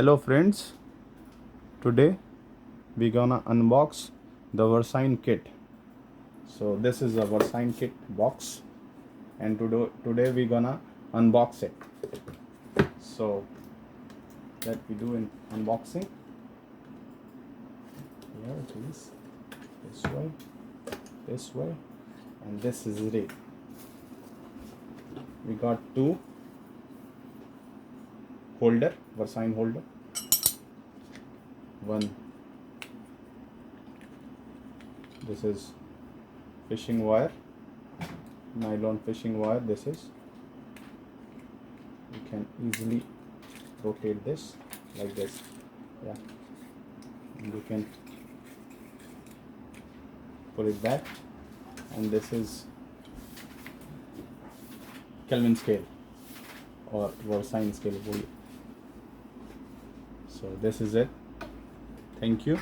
Hello friends, today we gonna unbox the Versine kit. So this is a Versine kit box and today we gonna unbox it. So that we do in unboxing. Here it is, this way, and this is it. We got two holder, Versine holder. One, this is fishing wire, nylon fishing wire. This is, you can easily rotate this like this, yeah, and you can pull it back. And this is Kelvin scale or Versine scale. So this is it. Thank you.